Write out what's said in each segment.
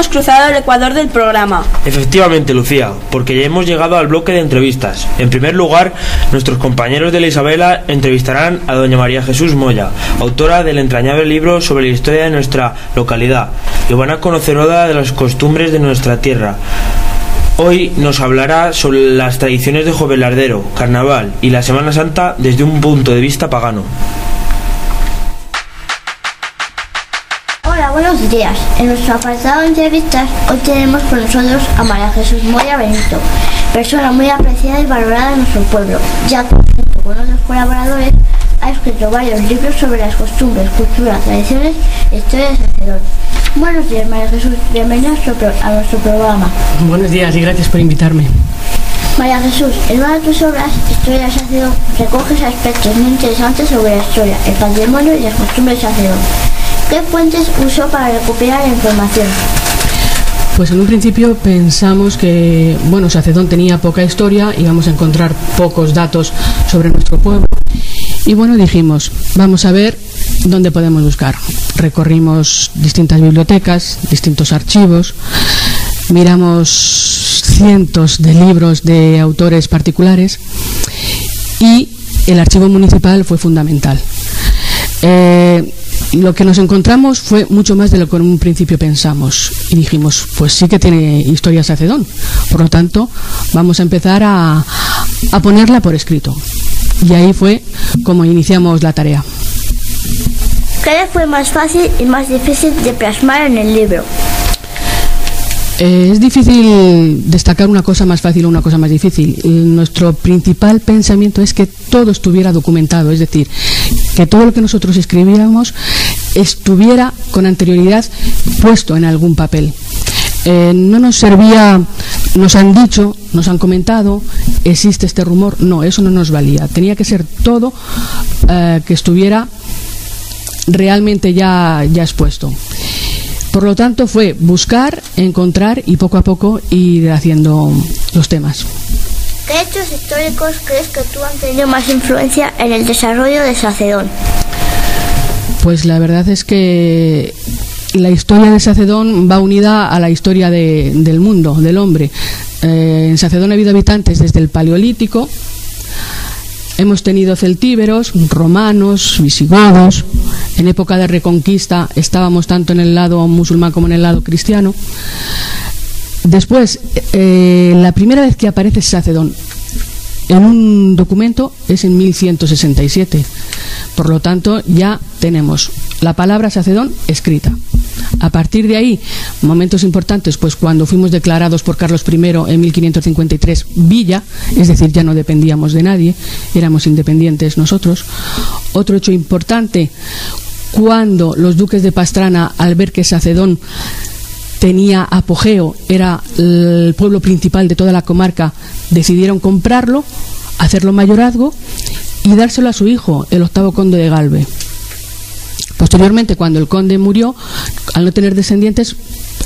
hemos cruzado el ecuador del programa. Efectivamente, Lucía, porque ya hemos llegado al bloque de entrevistas. En primer lugar, nuestros compañeros de la Isabela entrevistarán a doña María Jesús Moya, autora del entrañable libro sobre la historia de nuestra localidad, y buena conocedora de las costumbres de nuestra tierra. Hoy nos hablará sobre las tradiciones de Jovelardero, Carnaval y la Semana Santa desde un punto de vista pagano. Hola, buenos días. En nuestro apartado de entrevistas, hoy tenemos con nosotros a María Jesús Moya Benito, persona muy apreciada y valorada en nuestro pueblo, ya que junto con otros colaboradores ha escrito varios libros sobre las costumbres, cultura, tradiciones e historia de Sacedón. Buenos días, María Jesús, bienvenida a nuestro programa. Buenos días y gracias por invitarme. María Jesús, en una de tus obras, Historia de Sacedón, recoges aspectos muy interesantes sobre la historia, el patrimonio y las costumbres de Sacedón. ¿Qué fuentes usó para recopilar la información? Pues en un principio pensamos que, Sacedón tenía poca historia, íbamos a encontrar pocos datos sobre nuestro pueblo. Y dijimos, vamos a ver dónde podemos buscar. Recorrimos distintas bibliotecas, distintos archivos, miramos cientos de libros de autores particulares y el archivo municipal fue fundamental. Lo que nos encontramos fue mucho más de lo que en un principio pensamos y dijimos, pues sí que tiene historia Sacedón, por lo tanto vamos a empezar a ponerla por escrito, y ahí fue como iniciamos la tarea. ¿Qué le fue más fácil y más difícil de plasmar en el libro? Es difícil destacar una cosa más fácil o una cosa más difícil. Nuestro principal pensamiento es que todo estuviera documentado, es decir, que todo lo que nosotros escribiéramos estuviera con anterioridad puesto en algún papel. No nos servía, nos han dicho, nos han comentado, existe este rumor, no, eso no nos valía. Tenía que ser todo que estuviera realmente ya expuesto. Por lo tanto fue buscar, encontrar y poco a poco ir haciendo los temas. ¿Qué hechos históricos crees que tú han tenido más influencia en el desarrollo de Sacedón? Pues la verdad es que la historia de Sacedón va unida a la historia del mundo, del hombre. En Sacedón ha habido habitantes desde el Paleolítico. Hemos tenido celtíberos, romanos, visigodos. En época de Reconquista estábamos tanto en el lado musulmán como en el lado cristiano. Después, la primera vez que aparece Sacedón en un documento es en 1167. Por lo tanto, ya tenemos la palabra Sacedón escrita. A partir de ahí, momentos importantes, pues cuando fuimos declarados por Carlos I en 1553 villa, es decir, ya no dependíamos de nadie, éramos independientes nosotros. Otro hecho importante, cuando los duques de Pastrana, al ver que Sacedón tenía apogeo, era el pueblo principal de toda la comarca, decidieron comprarlo, hacerlo mayorazgo y dárselo a su hijo, el octavo conde de Galve. Posteriormente, cuando el conde murió, al no tener descendientes,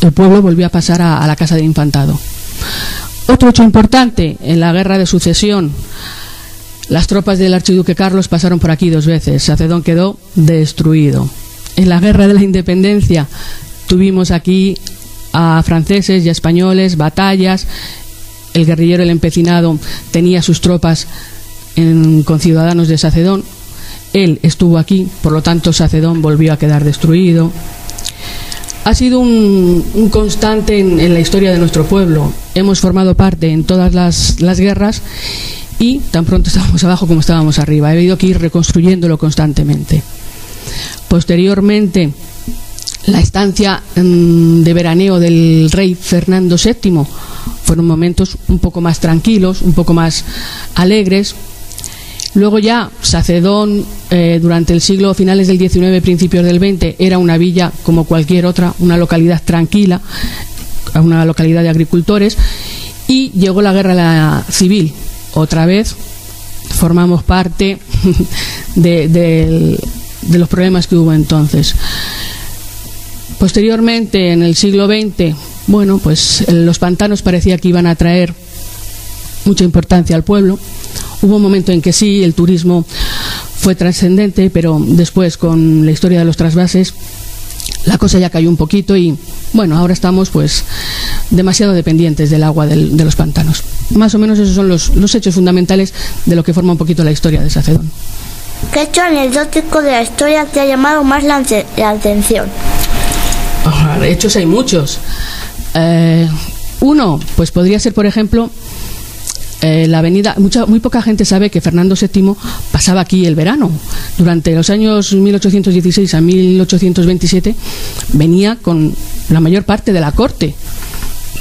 el pueblo volvió a pasar a la casa de infantado. Otro hecho importante, en la guerra de sucesión, las tropas del archiduque Carlos pasaron por aquí 2 veces. Sacedón quedó destruido. En la guerra de la independencia tuvimos aquí a franceses y a españoles, batallas. El guerrillero, el empecinado, tenía sus tropas con ciudadanos de Sacedón. Él estuvo aquí, por lo tanto Sacedón volvió a quedar destruido. Ha sido un constante en la historia de nuestro pueblo. Hemos formado parte en todas las guerras y tan pronto estábamos abajo como estábamos arriba. He habido que ir reconstruyéndolo constantemente. Posteriormente, la estancia de veraneo del rey Fernando VII fueron momentos un poco más tranquilos, un poco más alegres. Luego ya Sacedón, durante el siglo finales del XIX, principios del XX, era una villa como cualquier otra, una localidad tranquila, una localidad de agricultores, y llegó la guerra civil. Otra vez formamos parte de los problemas que hubo entonces. Posteriormente, en el siglo XX, pues los pantanos parecía que iban a traer mucha importancia al pueblo. Hubo un momento en que sí, el turismo fue trascendente, pero después, con la historia de los trasvases, la cosa ya cayó un poquito y, bueno, ahora estamos pues demasiado dependientes del agua de los pantanos. Más o menos esos son los hechos fundamentales de lo que forma un poquito la historia de Sacedón. ¿Qué hecho anecdótico de la historia te ha llamado más la atención? Hechos hay muchos. Uno, pues podría ser, por ejemplo, la avenida. Muy poca gente sabe que Fernando VII pasaba aquí el verano. Durante los años 1816 a 1827 venía con la mayor parte de la corte.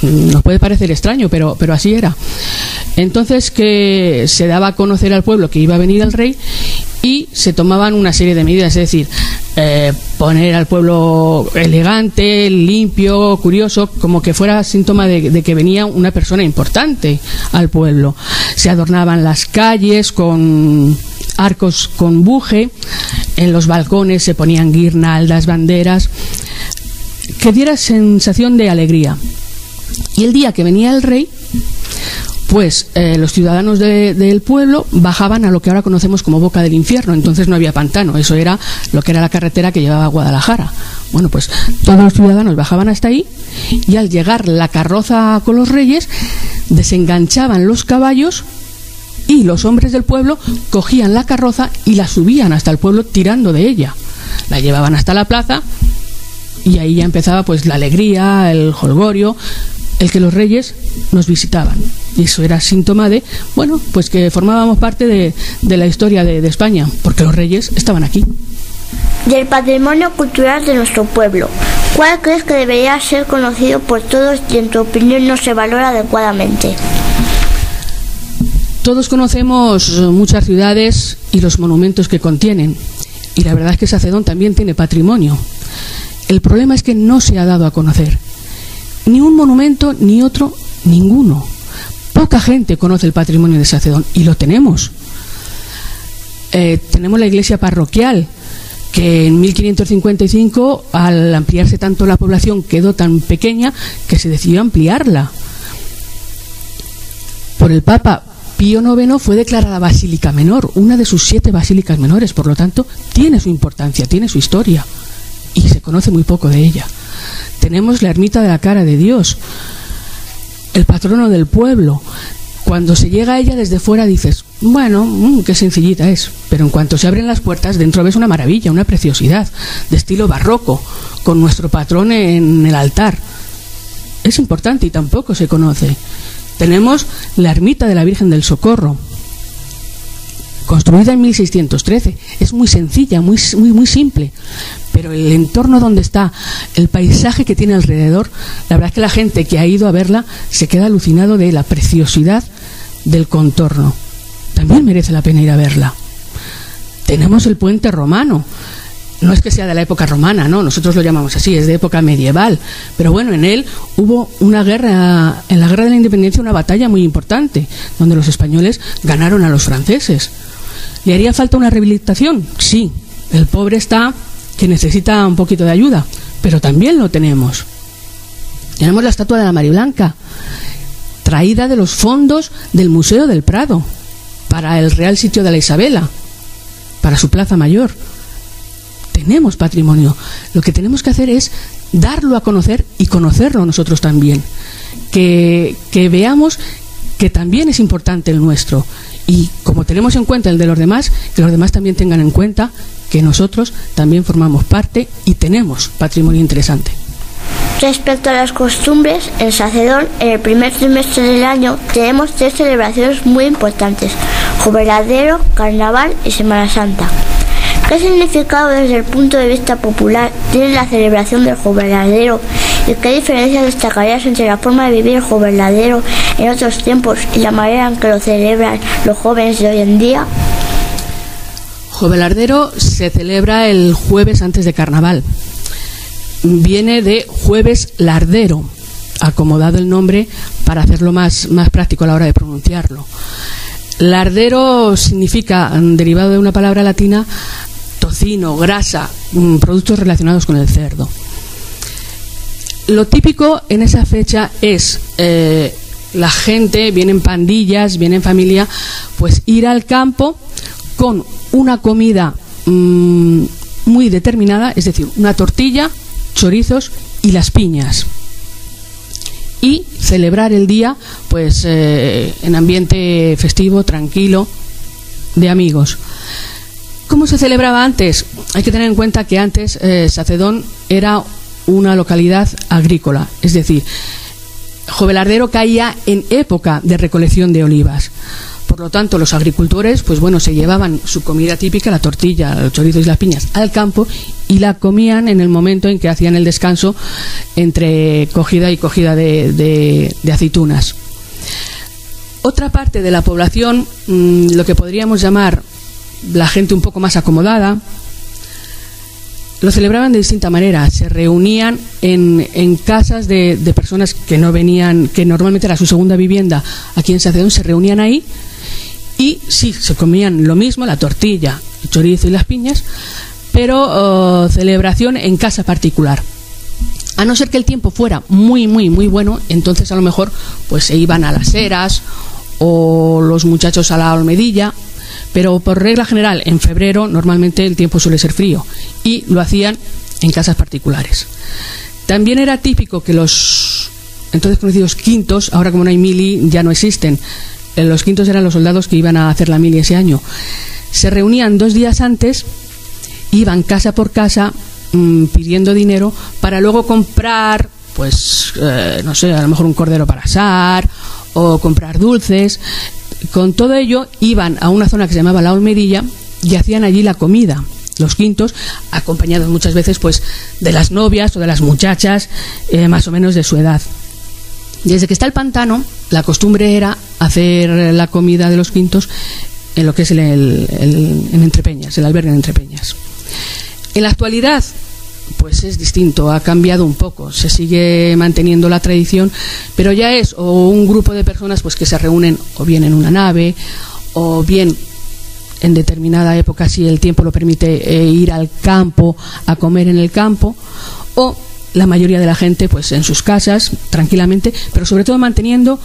Nos puede parecer extraño, pero así era. Entonces, que se daba a conocer al pueblo que iba a venir el rey y se tomaban una serie de medidas, es decir, poner al pueblo elegante, limpio, curioso, como que fuera síntoma de que venía una persona importante al pueblo. Se adornaban las calles con arcos con buje, en los balcones se ponían guirnaldas, banderas, que diera sensación de alegría. Y el día que venía el rey, pues los ciudadanos del pueblo bajaban a lo que ahora conocemos como Boca del Infierno. Entonces no había pantano, eso era lo que era la carretera que llevaba a Guadalajara. Bueno, pues todos los ciudadanos bajaban hasta ahí y al llegar la carroza con los reyes, desenganchaban los caballos y los hombres del pueblo cogían la carroza y la subían hasta el pueblo tirando de ella. La llevaban hasta la plaza y ahí ya empezaba pues la alegría, el jolgorio, el que los reyes nos visitaban. Y eso era síntoma de, bueno, pues que formábamos parte de la historia de España, porque los reyes estaban aquí. Del patrimonio cultural de nuestro pueblo, ¿cuál crees que debería ser conocido por todos y en tu opinión no se valora adecuadamente? Todos conocemos muchas ciudades y los monumentos que contienen, y la verdad es que Sacedón también tiene patrimonio. El problema es que no se ha dado a conocer ni un monumento ni otro, ninguno. Poca gente conoce el patrimonio de Sacedón y lo tenemos. Tenemos la iglesia parroquial, que en 1555, al ampliarse tanto la población, quedó tan pequeña que se decidió ampliarla. Por el Papa Pío IX fue declarada basílica menor, una de sus 7 basílicas menores, por lo tanto tiene su importancia, tiene su historia y se conoce muy poco de ella. Tenemos la ermita de la Cara de Dios, el patrono del pueblo. Cuando se llega a ella desde fuera dices, bueno, qué sencillita es, pero en cuanto se abren las puertas dentro ves una maravilla, una preciosidad de estilo barroco, con nuestro patrón en el altar. Es importante y tampoco se conoce. Tenemos la ermita de la Virgen del Socorro, construida en 1613. Es muy sencilla, muy simple, pero el entorno donde está, el paisaje que tiene alrededor, la verdad es que la gente que ha ido a verla se queda alucinado de la preciosidad del contorno. También merece la pena ir a verla. Tenemos el puente romano. No es que sea de la época romana, no, nosotros lo llamamos así, es de época medieval, pero bueno, en él hubo una guerra, en la guerra de la independencia, una batalla muy importante, donde los españoles ganaron a los franceses. ¿Le haría falta una rehabilitación? Sí, el pobre está que necesita un poquito de ayuda, pero también lo tenemos. Tenemos la estatua de la Mariblanca, traída de los fondos del Museo del Prado, para el Real Sitio de la Isabela, para su Plaza Mayor. Tenemos patrimonio. Lo que tenemos que hacer es darlo a conocer y conocerlo nosotros también. Que veamos que también es importante el nuestro. Y como tenemos en cuenta el de los demás, que los demás también tengan en cuenta que nosotros también formamos parte y tenemos patrimonio interesante. Respecto a las costumbres, en Sacedón, en el primer trimestre del año, tenemos 3 celebraciones muy importantes: Joveladero, Carnaval y Semana Santa. ¿Qué significado desde el punto de vista popular tiene la celebración del Joveladero y qué diferencias destacarías entre la forma de vivir el Joveladero en otros tiempos y la manera en que lo celebran los jóvenes de hoy en día? Jovelardero se celebra el jueves antes de Carnaval. Viene de Jueves Lardero, acomodado el nombre para hacerlo más práctico a la hora de pronunciarlo. Lardero significa, derivado de una palabra latina, tocino, grasa, productos relacionados con el cerdo. Lo típico en esa fecha es la gente viene en pandillas, viene en familia, pues ir al campo con una comida muy determinada, es decir, una tortilla, chorizos y las piñas. Y celebrar el día pues en ambiente festivo, tranquilo, de amigos. ¿Cómo se celebraba antes? Hay que tener en cuenta que antes Sacedón era una localidad agrícola, es decir, Jovelardero caía en época de recolección de olivas. Por lo tanto, los agricultores, pues bueno, se llevaban su comida típica, la tortilla, los chorizos y las piñas, al campo y la comían en el momento en que hacían el descanso entre cogida y cogida de aceitunas. Otra parte de la población, lo que podríamos llamar la gente un poco más acomodada, lo celebraban de distinta manera. Se reunían en casas de personas que no venían, que normalmente era su segunda vivienda aquí en Sacedón, se reunían ahí y sí, se comían lo mismo, la tortilla, el chorizo y las piñas, pero celebración en casa particular. A no ser que el tiempo fuera muy bueno, entonces a lo mejor pues se iban a las eras o los muchachos a la Olmedilla, pero por regla general en febrero normalmente el tiempo suele ser frío y lo hacían en casas particulares. También era típico que los entonces conocidos quintos, ahora como no hay mili ya no existen, los quintos eran los soldados que iban a hacer la mili ese año, se reunían 2 días antes, iban casa por casa pidiendo dinero para luego comprar, pues no sé, a lo mejor un cordero para asar o comprar dulces. Con todo ello iban a una zona que se llamaba la Olmedilla y hacían allí la comida, los quintos, acompañados muchas veces pues de las novias o de las muchachas más o menos de su edad. Desde que está el pantano, la costumbre era hacer la comida de los quintos en lo que es en Entrepeñas, el albergue de Entrepeñas. En la actualidad pues es distinto, ha cambiado un poco, se sigue manteniendo la tradición, pero ya es o un grupo de personas pues que se reúnen o bien en una nave o bien en determinada época, si el tiempo lo permite, ir al campo a comer en el campo, o la mayoría de la gente pues en sus casas tranquilamente, pero sobre todo manteniendo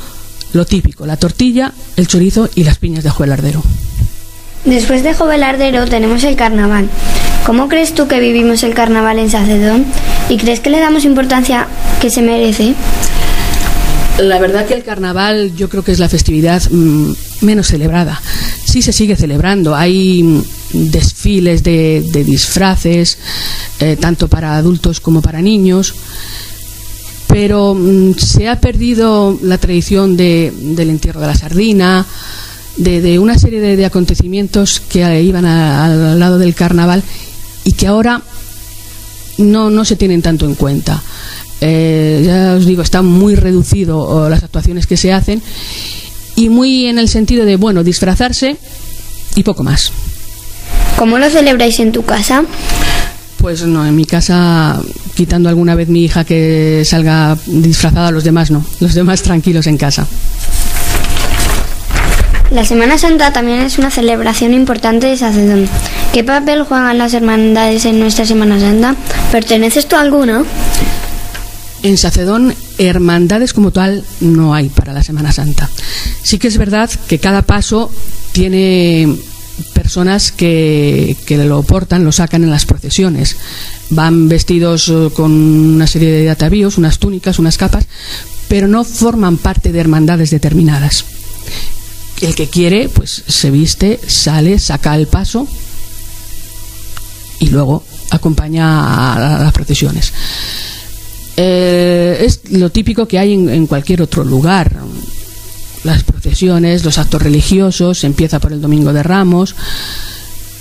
lo típico, la tortilla, el chorizo y las piñas de Jovelardero. Después de Jovelardero tenemos el carnaval. ¿Cómo crees tú que vivimos el carnaval en Sacedón? ¿Y crees que le damos importancia que se merece? La verdad que el carnaval yo creo que es la festividad menos celebrada. Sí se sigue celebrando, hay desfiles de disfraces, tanto para adultos como para niños, pero se ha perdido la tradición del entierro de la sardina, de una serie de acontecimientos que iban al lado del carnaval y que ahora no se tienen tanto en cuenta. Ya os digo, está muy reducido las actuaciones que se hacen y muy en el sentido de, bueno, disfrazarse y poco más. ¿Cómo lo celebráis en tu casa? Pues no, en mi casa, quitando alguna vez mi hija que salga disfrazada, los demás no, los demás tranquilos en casa. La Semana Santa también es una celebración importante de Sacedón. ¿Qué papel juegan las hermandades en nuestra Semana Santa? ¿Perteneces tú a alguna? En Sacedón, hermandades como tal no hay para la Semana Santa. Sí que es verdad que cada paso tiene personas que lo portan, lo sacan en las procesiones. Van vestidos con una serie de atavíos, unas túnicas, unas capas, pero no forman parte de hermandades determinadas. El que quiere, pues se viste, sale, saca el paso y luego acompaña a las procesiones. Es lo típico que hay en cualquier otro lugar. Las procesiones, los actos religiosos, se empieza por el Domingo de Ramos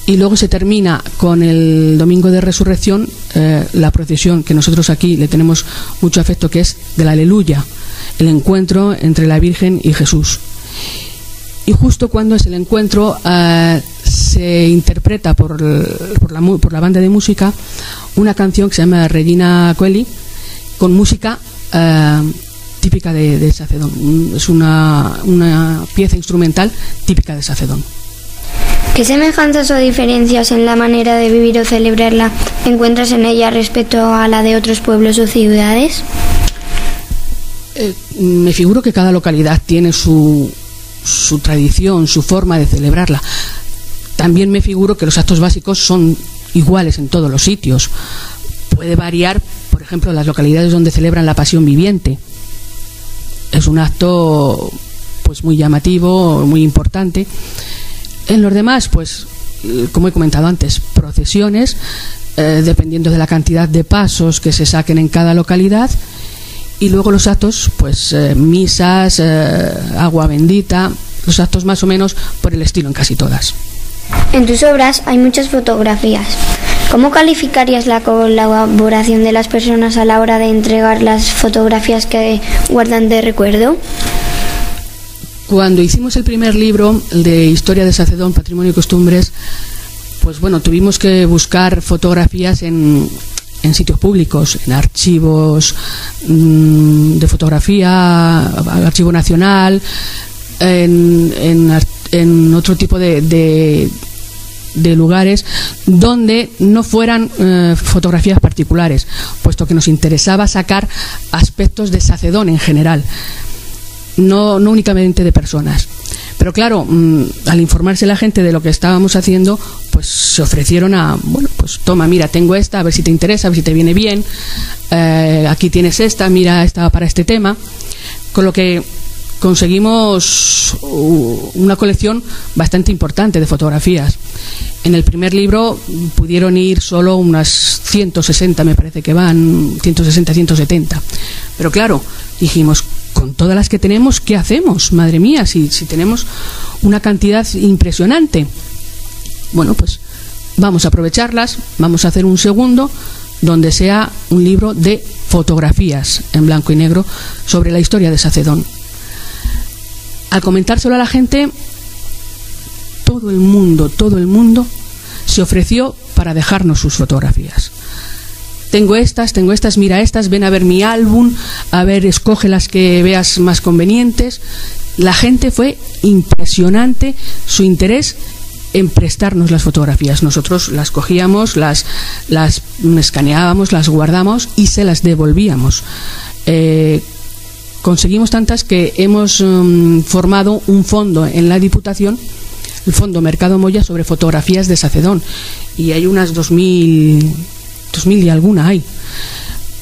y luego se termina con el Domingo de Resurrección, la procesión que nosotros aquí le tenemos mucho afecto, que es de la Aleluya, el encuentro entre la Virgen y Jesús. Y justo cuando es el encuentro se interpreta por la banda de música una canción que se llama Regina Coeli, con música típica de Sacedón. Es una pieza instrumental típica de Sacedón. ¿Qué semejanzas o diferencias en la manera de vivir o celebrarla encuentras en ella respecto a la de otros pueblos o ciudades? Me figuro que cada localidad tiene su tradición, su forma de celebrarla. También me figuro que los actos básicos son iguales en todos los sitios. Puede variar, por ejemplo, las localidades donde celebran la Pasión Viviente. Es un acto pues muy llamativo, muy importante. En los demás, pues, como he comentado antes, procesiones, dependiendo de la cantidad de pasos que se saquen en cada localidad. Y luego los actos, pues misas, agua bendita, los actos más o menos por el estilo en casi todas. En tus obras hay muchas fotografías. ¿Cómo calificarías la colaboración de las personas a la hora de entregar las fotografías que guardan de recuerdo? Cuando hicimos el primer libro de Historia de Sacedón, Patrimonio y Costumbres, pues bueno, tuvimos que buscar fotografías en sitios públicos, en archivos de fotografía, Archivo Nacional, en otro tipo de lugares donde no fueran fotografías particulares, puesto que nos interesaba sacar aspectos de Sacedón en general, no únicamente de personas. Pero claro, al informarse la gente de lo que estábamos haciendo, pues se ofrecieron a, bueno, pues toma, mira, tengo esta, a ver si te interesa, a ver si te viene bien, aquí tienes esta, mira, esta para este tema, con lo que conseguimos una colección bastante importante de fotografías. En el primer libro pudieron ir solo unas 160, me parece que van, 160, 170. Pero claro, dijimos, con todas las que tenemos, ¿qué hacemos? Madre mía, si tenemos una cantidad impresionante. Bueno, pues vamos a aprovecharlas, vamos a hacer un segundo donde sea un libro de fotografías en blanco y negro sobre la historia de Sacedón. Al comentárselo a la gente, todo el mundo se ofreció para dejarnos sus fotografías. Tengo estas, mira estas, ven a ver mi álbum, a ver, escoge las que veas más convenientes. La gente fue impresionante su interés en prestarnos las fotografías. Nosotros las cogíamos, las escaneábamos, las guardamos y se las devolvíamos. Conseguimos tantas que hemos formado un fondo en la Diputación, el Fondo Mercado Moya, sobre fotografías de Sacedón, y hay unas 2000 y alguna hay,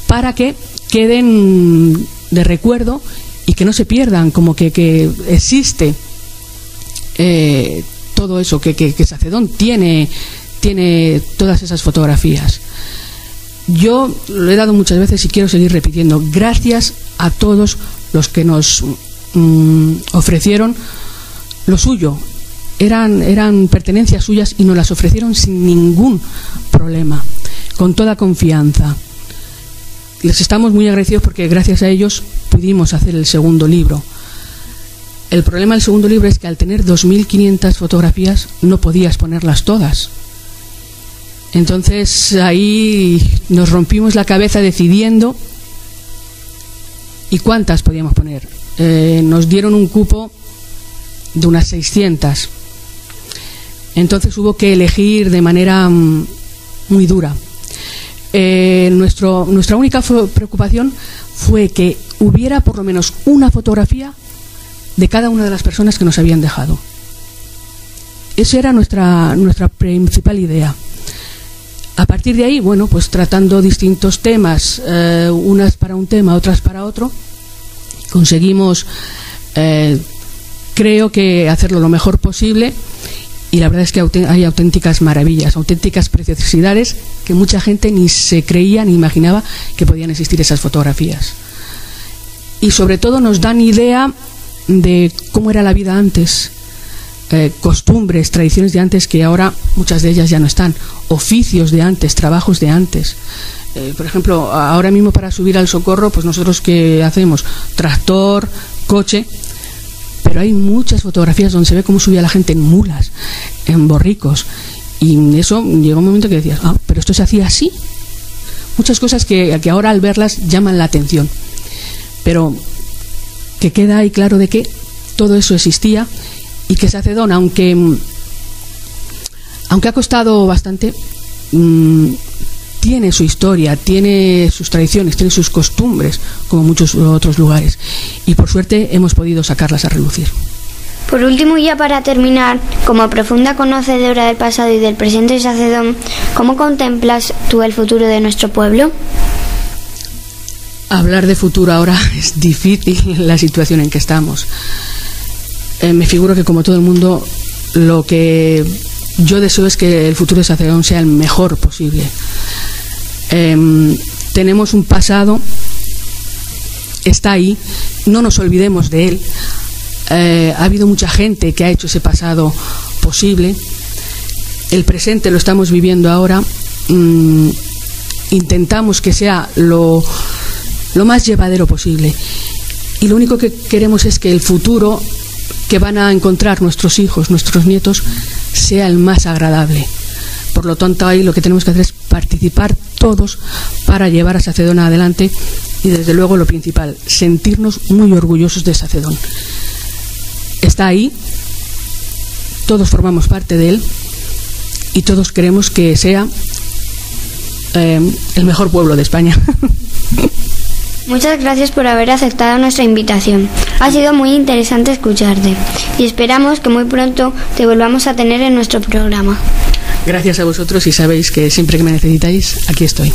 para que queden de recuerdo y que no se pierdan, como que existe todo eso, que Sacedón tiene todas esas fotografías. Yo lo he dado muchas veces y quiero seguir repitiendo, gracias a todos los que nos ofrecieron lo suyo, eran pertenencias suyas y nos las ofrecieron sin ningún problema, con toda confianza. Les estamos muy agradecidos porque gracias a ellos pudimos hacer el segundo libro. El problema del segundo libro es que al tener 2.500 fotografías no podías ponerlas todas. Entonces ahí nos rompimos la cabeza decidiendo y cuántas podíamos poner. Nos dieron un cupo de unas 600. Entonces hubo que elegir de manera muy dura. Nuestra única preocupación fue que hubiera por lo menos una fotografía de cada una de las personas que nos habían dejado. Esa era nuestra principal idea. A partir de ahí, bueno, pues tratando distintos temas, unas para un tema, otras para otro, conseguimos, creo que hacerlo lo mejor posible. Y la verdad es que hay auténticas maravillas, auténticas preciosidades que mucha gente ni se creía ni imaginaba que podían existir esas fotografías. Y sobre todo nos dan idea de cómo era la vida antes, costumbres, tradiciones de antes que ahora muchas de ellas ya no están, oficios de antes, trabajos de antes. Por ejemplo, ahora mismo para subir al Socorro, pues nosotros ¿qué hacemos? Tractor, coche. Pero hay muchas fotografías donde se ve cómo subía la gente en mulas, en borricos. Y eso llegó un momento que decías, pero esto se hacía así. Muchas cosas que ahora al verlas llaman la atención. Pero que queda ahí claro de que todo eso existía y que Sacedón, aunque ha costado bastante, tiene su historia, tiene sus tradiciones, tiene sus costumbres, como muchos otros lugares. Y por suerte hemos podido sacarlas a relucir. Por último, ya para terminar, como profunda conocedora del pasado y del presente de Sacedón, ¿cómo contemplas tú el futuro de nuestro pueblo? Hablar de futuro ahora es difícil en la situación en que estamos. Me figuro que, como todo el mundo, lo que yo deseo es que el futuro de Sacedón sea el mejor posible. Tenemos un pasado, está ahí, no nos olvidemos de él. Ha habido mucha gente que ha hecho ese pasado posible. El presente lo estamos viviendo ahora. Intentamos que sea lo más llevadero posible, y lo único que queremos es que el futuro que van a encontrar nuestros hijos, nuestros nietos, sea el más agradable. Por lo tanto, ahí lo que tenemos que hacer es participar todos para llevar a Sacedón adelante, y desde luego lo principal, sentirnos muy orgullosos de Sacedón. Está ahí, todos formamos parte de él y todos queremos que sea el mejor pueblo de España. Muchas gracias por haber aceptado nuestra invitación. Ha sido muy interesante escucharte y esperamos que muy pronto te volvamos a tener en nuestro programa. Gracias a vosotros, y sabéis que siempre que me necesitáis, aquí estoy.